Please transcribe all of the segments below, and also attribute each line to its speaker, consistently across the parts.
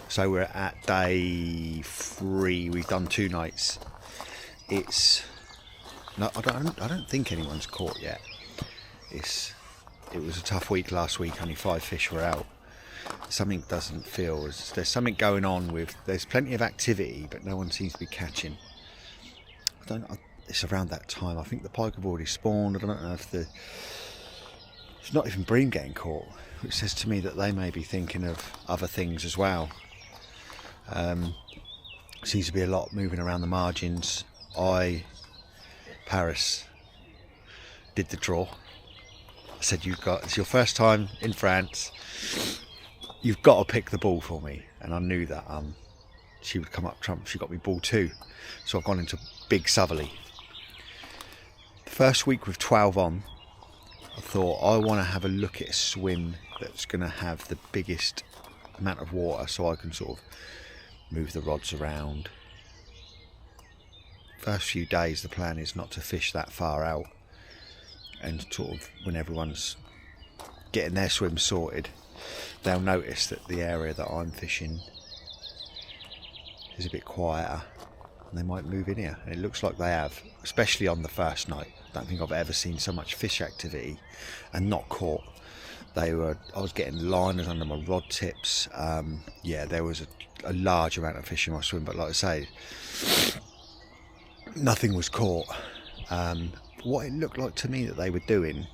Speaker 1: So we're at day 3. We've done 2 nights. It's no, I don't think anyone's caught yet. It was a tough week last week. Only 5 fish were out. Something doesn't feel as there's something going on with. There's plenty of activity, but no one seems to be catching. It's around that time. I think the pike have already spawned. I don't know if it's not even bream getting caught, which says to me that they may be thinking of other things as well. Seems to be a lot moving around the margins. Paris did the draw. I said, it's your first time in France. You've got to pick the ball for me. And I knew that she would come up trump. She got me ball 2. So I've gone into Big Southerly. The first week with 12 on, I thought I want to have a look at a swim that's going to have the biggest amount of water so I can sort of move the rods around. First few days the plan is not to fish that far out, and sort of when everyone's getting their swim sorted, they'll notice that the area that I'm fishing is a bit quieter and they might move in here, and it looks like they have, especially on the first night. I don't think I've ever seen so much fish activity and not caught. I was getting liners under my rod tips. Yeah, there was a large amount of fish in my swim, but like I say, nothing was caught. What it looked like to me that they were doing,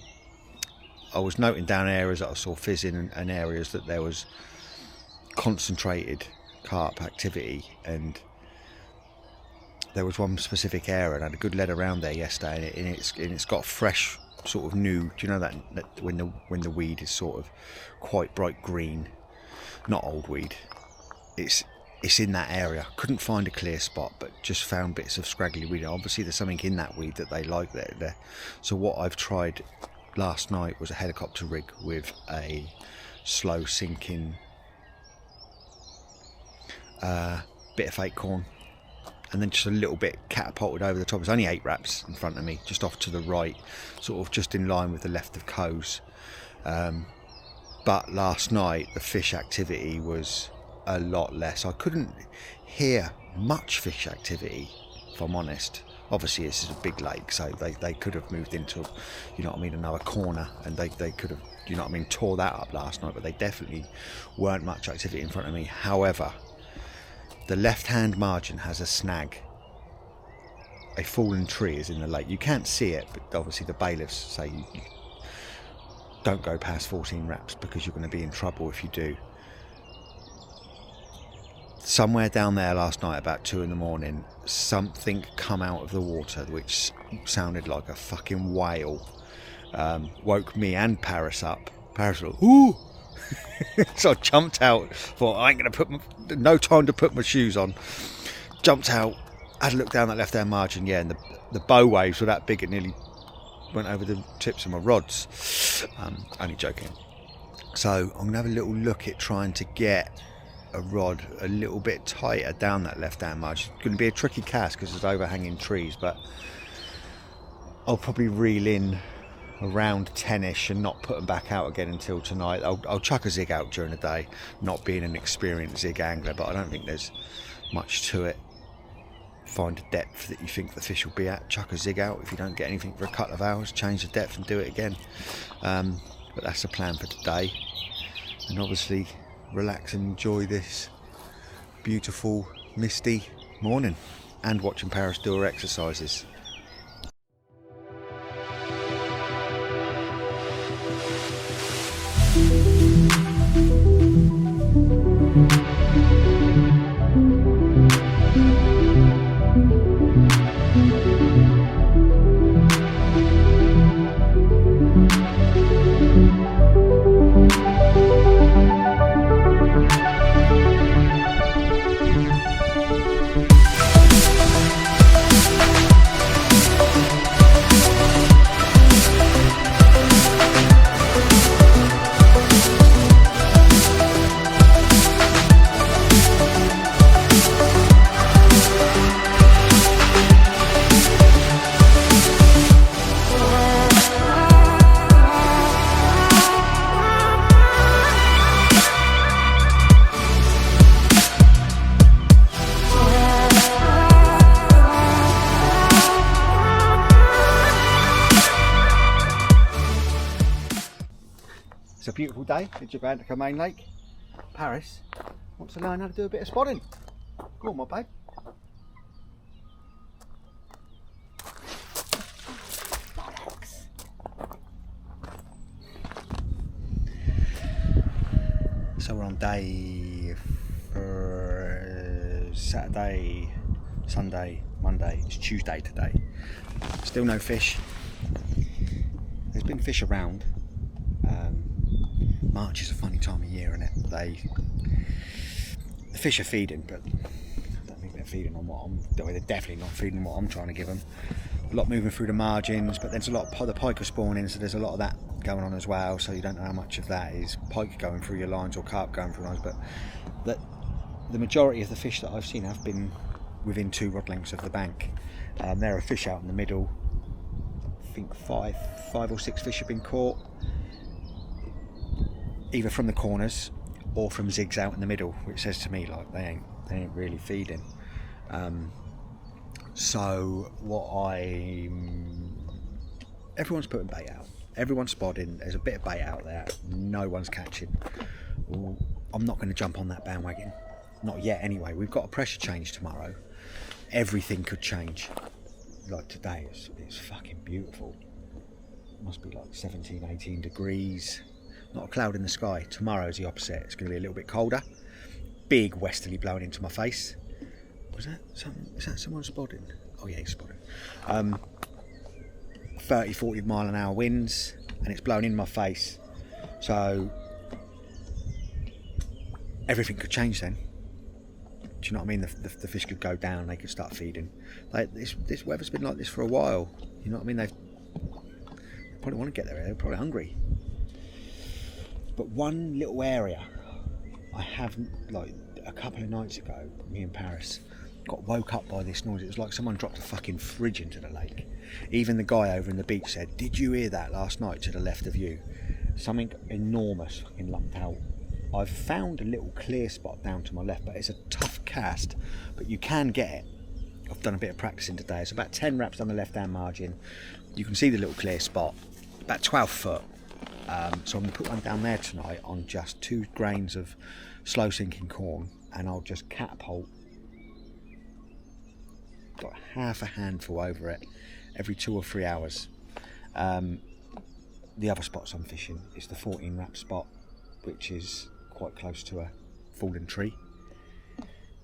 Speaker 1: I was noting down areas that I saw fizzing and areas that there was concentrated carp activity, and there was one specific area, and I had a good lead around there yesterday, and it's got fresh sort of new, do you know that when the weed is sort of quite bright green, not old weed, it's in that area. Couldn't find a clear spot, but just found bits of scraggly weed. Obviously there's something in that weed that they like there. So what I've tried last night was a helicopter rig with a slow sinking bit of fake corn, and then just a little bit catapulted over the top. There's only 8 wraps in front of me, just off to the right, sort of just in line with the left of Coes. But last night the fish activity was a lot less. I couldn't hear much fish activity, if I'm honest. Obviously this is a big lake, so they could have moved into, you know what I mean, another corner, and they could have, you know what I mean, tore that up last night, but they definitely weren't much activity in front of me. However, the left-hand margin has a snag. A fallen tree is in the lake. You can't see it, but obviously the bailiffs say you don't go past 14 wraps because you're going to be in trouble if you do. Somewhere down there last night about 2 in the morning, something come out of the water which sounded like a fucking whale. Woke me and Paris up. Paris was like, ooh! So I jumped out, thought I ain't going to no time to put my shoes on. Jumped out, had a look down that left hand margin, yeah, and the bow waves were that big it nearly went over the tips of my rods. Only joking. So I'm going to have a little look at trying to get a rod a little bit tighter down that left hand margin. It's going to be a tricky cast because there's overhanging trees, but I'll probably reel in around 10ish and not put them back out again until tonight. I'll chuck a zig out during the day, not being an experienced zig angler, but I don't think there's much to it. Find a depth that you think the fish will be at, chuck a zig out. If you don't get anything for a couple of hours, change the depth and do it again. But that's the plan for today, and obviously relax and enjoy this beautiful misty morning and watching Paris do her exercises. It's a beautiful day at Gigantica Main Lake. Paris wants to learn how to do a bit of spotting. Go on, my babe. So we're on day for Saturday, Sunday, Monday. It's Tuesday today. Still no fish. There's been fish around. March is a funny time of year, isn't it? The fish are feeding, but I don't think they're feeding on what they're definitely not feeding what I'm trying to give them. A lot moving through the margins, but there's a lot of the pike are spawning, so there's a lot of that going on as well. So you don't know how much of that is pike going through your lines or carp going through lines, but the majority of the fish that I've seen have been within 2 rod lengths of the bank. There are fish out in the middle. I think five or six fish have been caught, either from the corners or from zigs out in the middle, which says to me like they ain't really feeding. So everyone's putting bait out, everyone's spotting, there's a bit of bait out there, no one's catching. I'm not going to jump on that bandwagon, not yet anyway. We've got a pressure change tomorrow. Everything could change. Like today it's fucking beautiful. It must be like 17-18 degrees. Not a cloud in the sky. Tomorrow's the opposite. It's going to be a little bit colder. Big westerly blowing into my face. Is that someone spotting? Oh yeah, he's spotting. 30-40 mile an hour winds, and it's blowing in my face. So everything could change then. Do you know what I mean? The fish could go down. They could start feeding. Like this weather's been like this for a while. You know what I mean? They probably want to get there. They're probably hungry. But one little area I have, like a couple of nights ago, me and Paris got woke up by this noise. It was like someone dropped a fucking fridge into the lake. Even the guy over in the beach said, "Did you hear that last night to the left of you?" Something enormous fucking lumped out. I've found a little clear spot down to my left, but it's a tough cast, but you can get it. I've done a bit of practicing today. It's about 10 wraps down the left hand margin. You can see the little clear spot, about 12 foot. So I'm going to put one down there tonight on just 2 grains of slow sinking corn, and I'll just catapult got half a handful over it every 2 or 3 hours. The other spots I'm fishing is the 14 wrap spot, which is quite close to a fallen tree.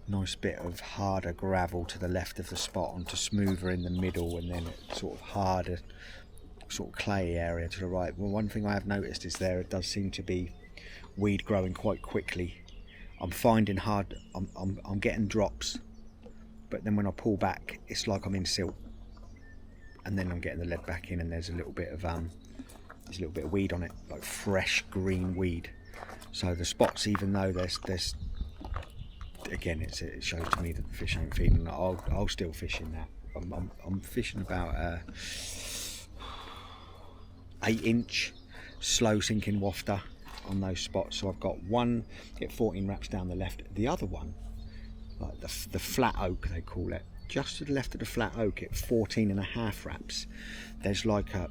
Speaker 1: Nice bit of harder gravel to the left of the spot onto smoother in the middle, and then sort of harder sort of clay area to the right. Well, one thing I have noticed is it does seem to be weed growing quite quickly. I'm finding I'm getting drops, but then when I pull back it's like I'm in silt, and then I'm getting the lead back in, and there's a little bit of weed on it, like fresh green weed. So the spots, even though there's again, it shows to me that the fish ain't feeding. I'll still fish in that. I'm fishing about 8-inch slow sinking wafter on those spots. So I've got one at 14 wraps down the left, the other one, like the flat oak they call it, just to the left of the flat oak at 14.5 wraps. There's like a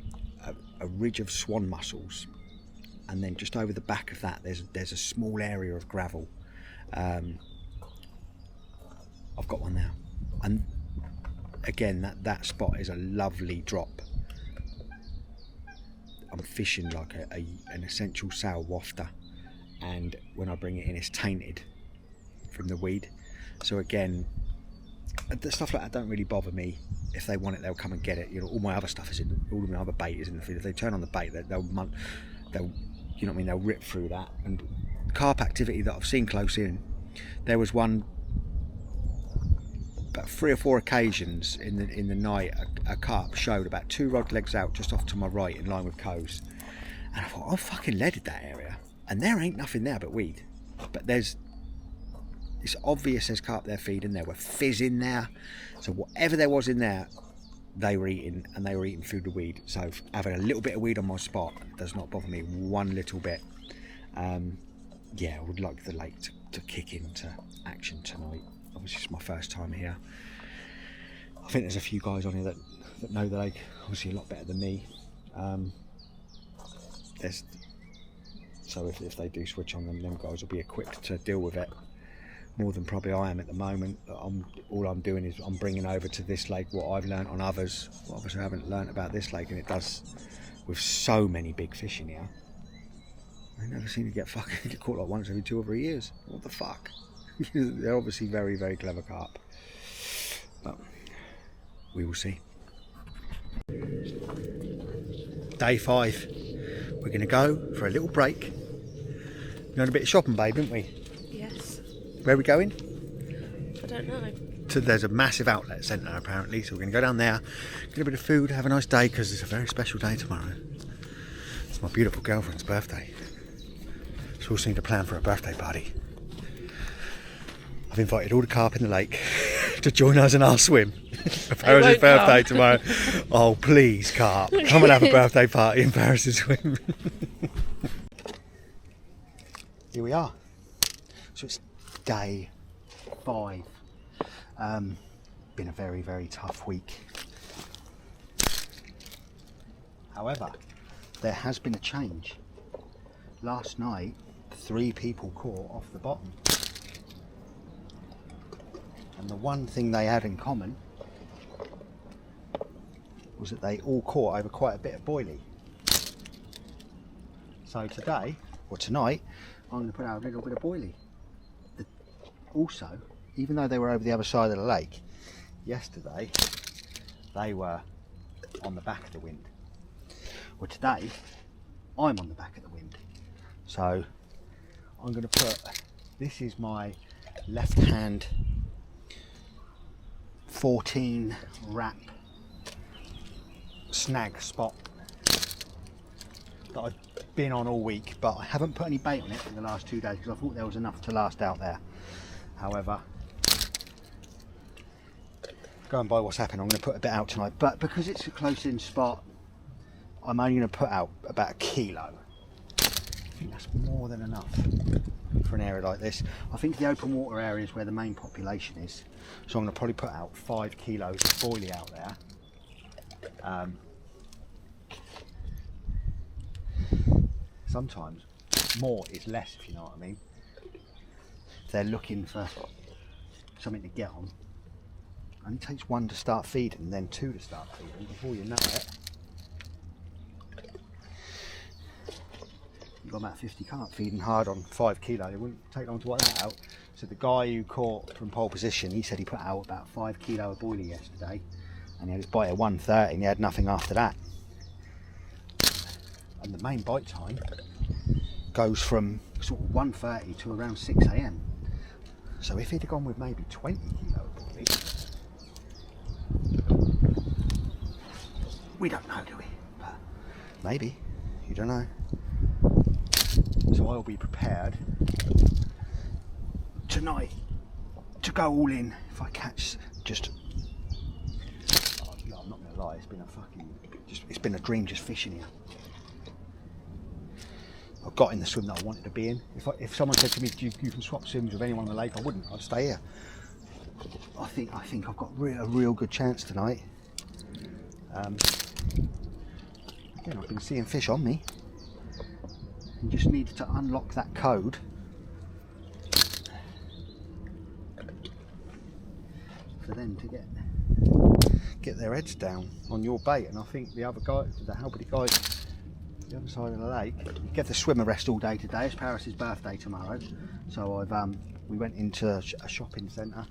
Speaker 1: ridge of swan mussels, and then just over the back of that there's a small area of gravel. I've got one now, and again that spot is a lovely drop. I'm fishing like an essential sour wafter, and when I bring it in it's tainted from the weed. So again, the stuff like that don't really bother me. If they want it, they'll come and get it. You know, all my other stuff is all of my other bait is in the feed. If they turn on the bait, they'll you know what I mean, they'll rip through that. And carp activity that I've seen close in, there was one about 3 or 4 occasions in the night a carp showed about 2 rod legs out just off to my right in line with coves, and I thought, I'm fucking leaded that area, and there ain't nothing there but weed. But it's obvious there's carp there feeding. There were fizz in there, so whatever there was in there they were eating, and they were eating through the weed. So having a little bit of weed on my spot does not bother me one little bit. Yeah, I would like the lake to kick into action tonight. Obviously it's my first time here. I think there's a few guys on here that know the lake obviously a lot better than me. There's So if they do switch on, them guys will be equipped to deal with it more than probably I am at the moment. All I'm doing is I'm bringing over to this lake what I've learnt on others, what others haven't learnt about this lake, and it does with so many big fish in here. I never seem to get caught like once every 2 or 3 years. What the fuck? They're obviously very, very clever carp, but we will see. Day 5. We're going to go for a little break. We had a bit of shopping, babe, didn't we?
Speaker 2: Yes.
Speaker 1: Where are we going?
Speaker 2: I don't know.
Speaker 1: There's a massive outlet centre apparently, so we're going to go down there, get a bit of food, have a nice day, because it's a very special day tomorrow. It's my beautiful girlfriend's birthday, so we also need to plan for a birthday party. I've invited all the carp in the lake to join us in our swim for Paris' birthday tomorrow. Oh please, carp, come and have a birthday party in Paris' swim. Here we are. So it's day 5. Been a very, very tough week. However, there has been a change. Last night, 3 people caught off the bottom. And the one thing they had in common was that they all caught over quite a bit of boilie. So today, or tonight, I'm going to put out a little bit of boilie. Also, even though they were over the other side of the lake, yesterday they were on the back of the wind. Well, today I'm on the back of the wind. So I'm going to put, this is my left hand 14 wrap snag spot that I've been on all week, but I haven't put any bait on it for the last 2 days because I thought there was enough to last out there. However, going by what's happened, I'm going to put a bit out tonight, but because it's a close-in spot, I'm only going to put out about 1 kilo. I think that's more than enough for an area like this. I think the open water area is where the main population is, so I'm going to probably put out 5 kilos of boilie out there. Sometimes more is less, if you know what I mean. If they're looking for something to get on, it only takes 1 to start feeding, and then 2 to start feeding. Before you know it, you've got about 50 carp feeding hard on 5 kilo. It wouldn't take long to work that out. So the guy who caught from pole position, he said he put out about 5 kilo of boilie yesterday, and he had his bite at 1:30, and he had nothing after that. And the main bite time goes from sort of 1:30 to around 6 AM. So if he'd have gone with maybe 20 kilo of boilie, we don't know, do we? But maybe, you don't know. So I'll be prepared tonight to go all in if I catch just. Oh, no, I'm not gonna lie, it's been it's been a dream just fishing here. I've got in the swim that I wanted to be in. If someone said to me, you can swap swims with anyone on the lake, I wouldn't. I'd stay here. I think I've got a real good chance tonight. Again, I've been seeing fish on me. You just need to unlock that code for them to get their heads down on your bait. And I think the other guy, the halberd guys, the other side of the lake, give the swimmer rest all day today. It's Paris' birthday tomorrow, so we went into a shopping centre.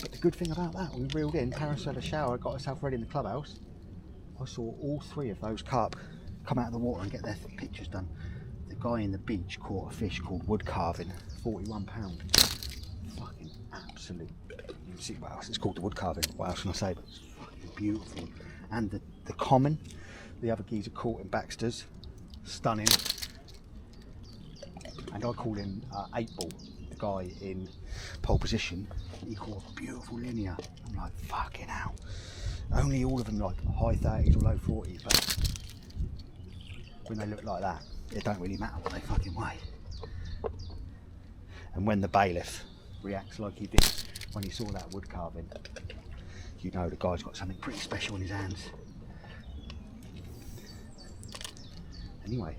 Speaker 1: But the good thing about that, we reeled in. Paris had a shower, got herself ready in the clubhouse. I saw all 3 of those carp come out of the water and get their pictures done. The guy in the beach caught a fish called wood carving, 41 pound. Fucking absolute. You can see what else it's called, the wood carving. What else can I say? But it's fucking beautiful. And the common, the other geezer caught in Baxter's, stunning. And I called him 8 ball, the guy in pole position. He caught a beautiful linear. I'm like, fucking hell. Only all of them like high 30s or low 40s, but when they look like that, it don't really matter what they fucking weigh. And when the bailiff reacts like he did when he saw that wood carving, you know the guy's got something pretty special in his hands. Anyway,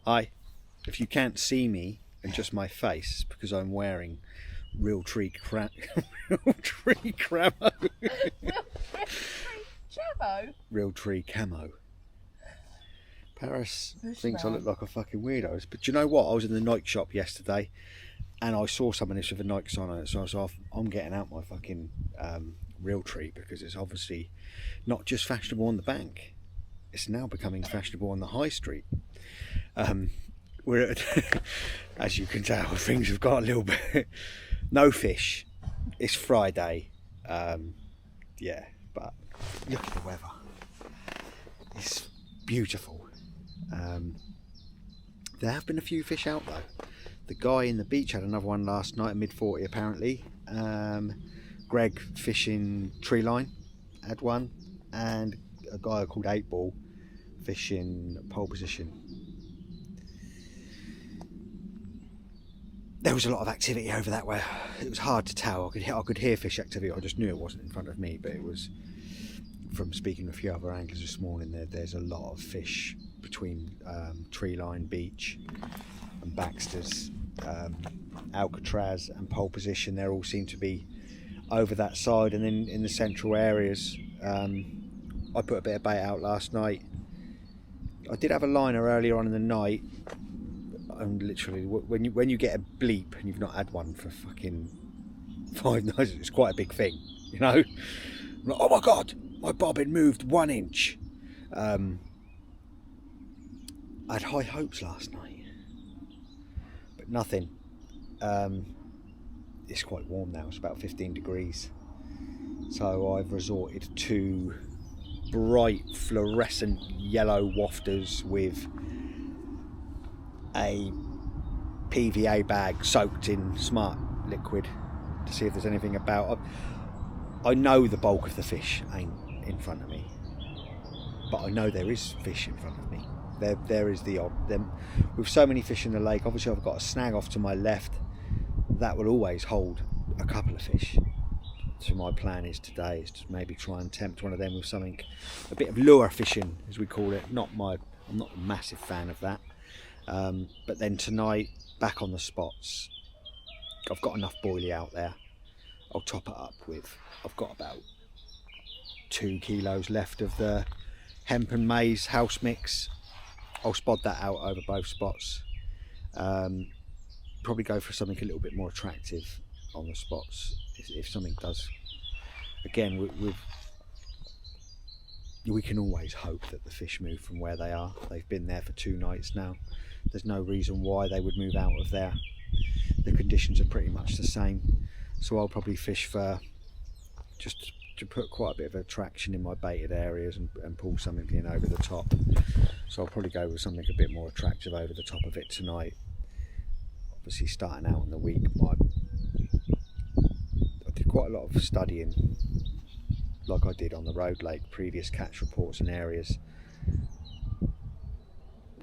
Speaker 1: Hi. If you can't see me and just my face, because I'm wearing real tree camo. Real tree camo. Paris thinks I look like a fucking weirdo. But do you know what? I was in the Nike shop yesterday and I saw someone with a Nike sign on it. So I was off. I'm getting out my fucking real tree, because it's obviously not just fashionable on the bank. It's now becoming fashionable on the high street. We're at, as you can tell, things have got a little bit. No fish. It's Friday. Yeah, but look at the weather. It's beautiful. There have been a few fish out though. The guy in the beach had another one last night, mid-40 apparently. Greg fishing tree line had one, and a guy called 8 Ball fishing pole position. There was a lot of activity over that way. It was hard to tell. I could hear fish activity. I just knew it wasn't in front of me, but it was, from speaking to a few other anglers this morning, there's a lot of fish between Treeline Beach and Baxter's, Alcatraz and pole position. They all seem to be over that side, and then in the central areas. I put a bit of bait out last night. I did have a liner earlier on in the night, and literally when you get a bleep and you've not had one for fucking 5 nights, it's quite a big thing, you know. I'm like, oh my god, my bobbin moved 1 inch. I had high hopes last night, but nothing. It's quite warm now. It's about 15 degrees, so I've resorted to bright fluorescent yellow wafters with a PVA bag soaked in smart liquid to see if there's anything about. I know the bulk of the fish ain't in front of me, but I know there is fish in front of me. There is the odd. With so many fish in the lake, obviously I've got a snag off to my left that will always hold a couple of fish. So my plan is today is to maybe try and tempt one of them with something, a bit of lure fishing as we call it. I'm not a massive fan of that. But then tonight, back on the spots. I've got enough boilie out there. I'll top it up with, I've got about 2 kilos left of the hemp and maize house mix. I'll spod that out over both spots. Probably go for something a little bit more attractive on the spots if something does. Again, we can always hope that the fish move from where they are. They've been there for 2 nights now. There's no reason why they would move out of there. The conditions are pretty much the same, so I'll probably fish for just to put quite a bit of attraction in my baited areas and pull something in over the top. So I'll probably go with something a bit more attractive over the top of it tonight. Obviously starting out in the week, I did quite a lot of studying, like I did on the Road Lake, previous catch reports and areas,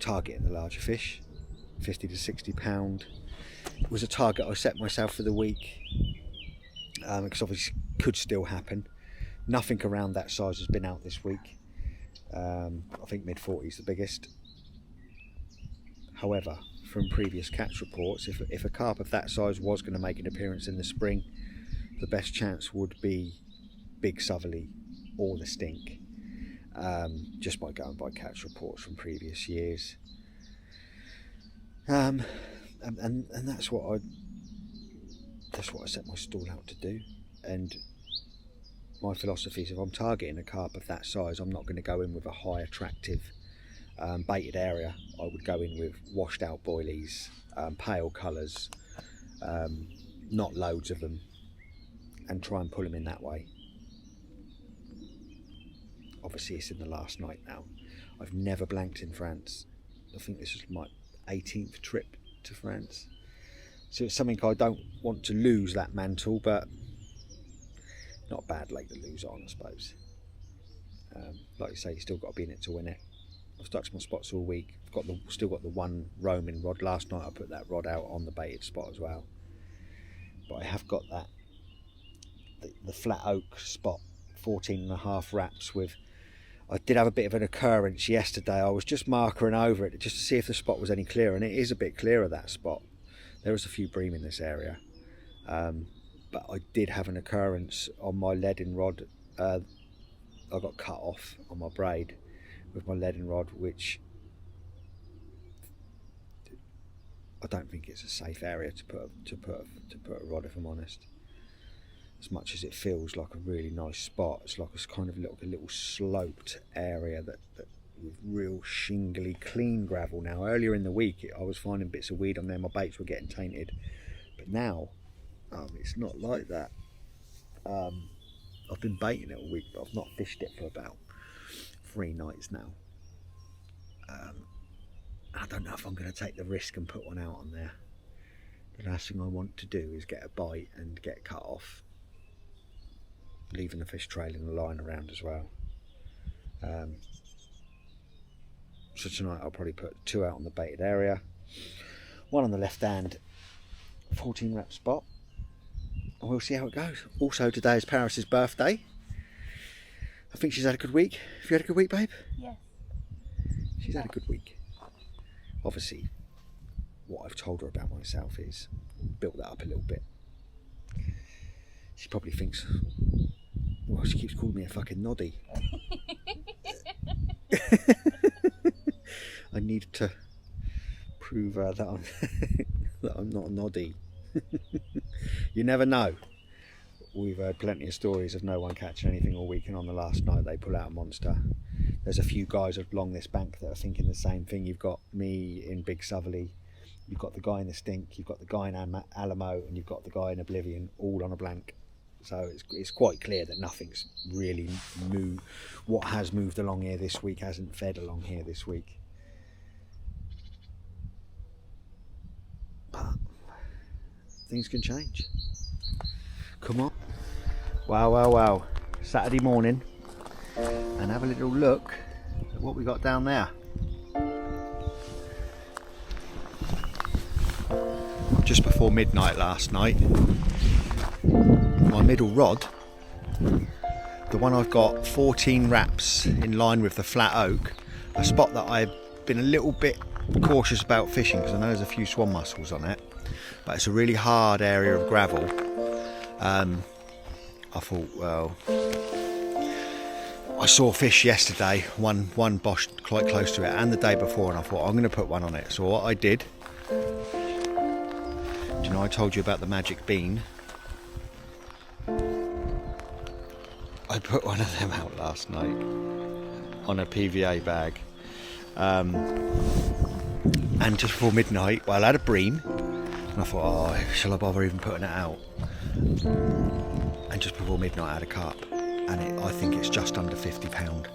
Speaker 1: targeting the larger fish. 50 to 60 pound was a target I set myself for the week, because obviously could still happen. Nothing around that size has been out this week. I think mid-40 is the biggest. However, from previous catch reports, if a carp of that size was going to make an appearance in the spring, the best chance would be big southerly or the stink, just by going by catch reports from previous years. And that's what I set my stall out to do. And my philosophy is, if I'm targeting a carp of that size, I'm not going to go in with a high attractive baited area. I would go in with washed out boilies, pale colours, not loads of them, and try and pull them in that way. Obviously it's in the last night now. I've never blanked in France. I think this is my 18th trip to France, so it's something I don't want to lose, that mantle, but not a bad lake to lose on, I suppose. Like you say, you still got to be in it to win it. I've stuck to my spots all week. I've still got the one roaming rod. Last night I put that rod out on the baited spot as well, but I have got the flat oak spot, 14.5 wraps with I did have a bit of an occurrence yesterday. I was just markering over it just to see if the spot was any clearer, and it is a bit clearer, that spot. There was a few bream in this area, but I did have an occurrence on my leading rod. I got cut off on my braid with my leading rod, which I don't think it's a safe area to put a rod, if I'm honest. As much as it feels like a really nice spot, it's like a kind of a little sloped area that with real shingly clean gravel. Now earlier in the week I was finding bits of weed on there, my baits were getting tainted, but now it's not like that. I've been baiting it all week, but I've not fished it for about 3 nights now. I don't know if I'm going to take the risk and put one out on there. The last thing I want to do is get a bite and get cut off, leaving the fish trailing the line around as well. So tonight I'll probably put 2 out on the baited area, 1 on the left hand 14 rep spot, and we'll see how it goes. Also, today is Paris's birthday. I think she's had a good week. Have you had a good week, babe?
Speaker 2: Yes.
Speaker 1: She's had a good week. Obviously, what I've told her about myself is built that up a little bit. She probably thinks, well, she keeps calling me a fucking noddy. I need to prove that I'm not a noddy. You never know. We've heard plenty of stories of no one catching anything all week, and on the last night they pull out a monster. There's a few guys along this bank that are thinking the same thing. You've got me in Big Southerly, you've got the guy in the Stink, you've got the guy in Alamo, and you've got the guy in Oblivion, all on a blank. So it's quite clear that nothing's really moved. What has moved along here this week hasn't fed along here this week. But things can change. Come on. Wow. Saturday morning. And have a little look at what we got down there. Just before midnight last night, my middle rod, the one I've got 14 wraps in line with the flat oak, a spot that I've been a little bit cautious about fishing because I know there's a few swan mussels on it, but it's a really hard area of gravel. I thought, well, I saw fish yesterday, one bosh quite close to it, and the day before, and I thought I'm going to put one on it. So what I did, do you know I told you about the magic bean? I put one of them out last night on a PVA bag, and just before midnight, well, I had a bream, and I thought, oh, shall I bother even putting it out? And just before midnight I had a carp, and I think it's just under £50.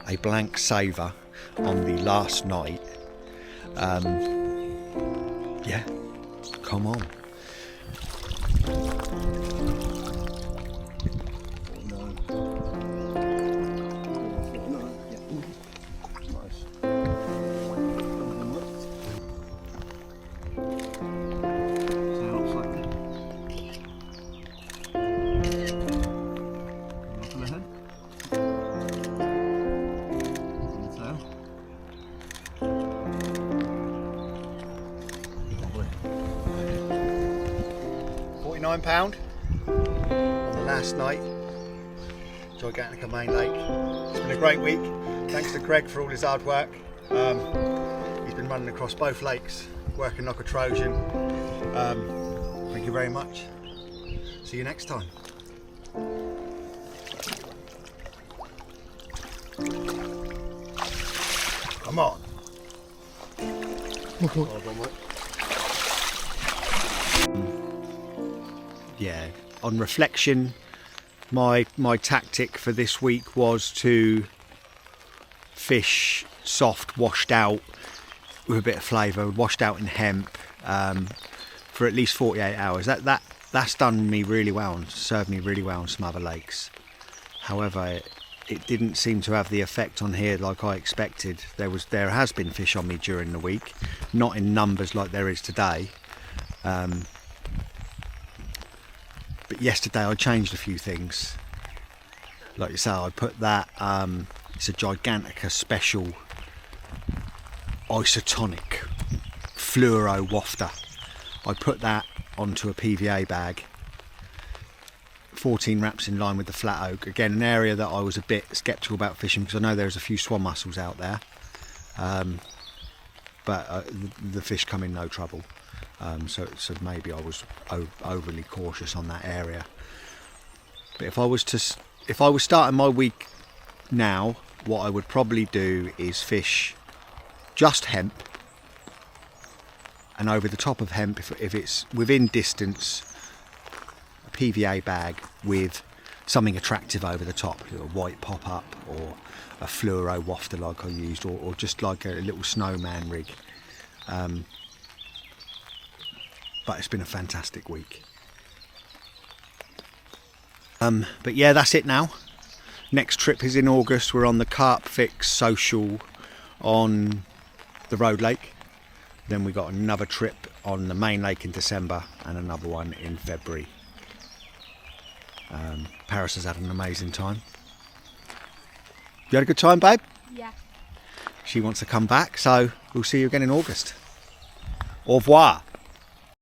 Speaker 1: A blank saver on the last night. Yeah, come on. £49 on the last night, Gigantica Main Lake. It's been a great week. Thanks to Craig for all his hard work. He's been running across both lakes, working like a Trojan. Thank you very much. See you next time. Come on. Yeah, on reflection, my tactic for this week was to fish soft, washed out with a bit of flavour, washed out in hemp, for at least 48 hours. That's done me really well and served me really well on some other lakes. However, it didn't seem to have the effect on here like I expected. There has been fish on me during the week, not in numbers like there is today. But yesterday I changed a few things. Like you say, I put that It's a Gigantica special isotonic fluoro wafter. I put that onto a PVA bag, 14 wraps in line with the flat oak. Again, an area that I was a bit sceptical about fishing because I know there's a few swan mussels out there, but the fish come in no trouble. So maybe I was overly cautious on that area. But if I was starting my week now, what I would probably do is fish just hemp, and over the top of hemp, if it's within distance, a PVA bag with something attractive over the top, a white pop-up or a fluoro wafter like I used, or just like a little snowman rig. But it's been a fantastic week. But yeah, that's it now. Next trip is in August. We're on the Carp Fix Social on the Road Lake. Then we got another trip on the Main Lake in December and another one in February. Paris has had an amazing time. You had a good time, babe?
Speaker 2: Yeah.
Speaker 1: She wants to come back, so we'll see you again in August. Au revoir.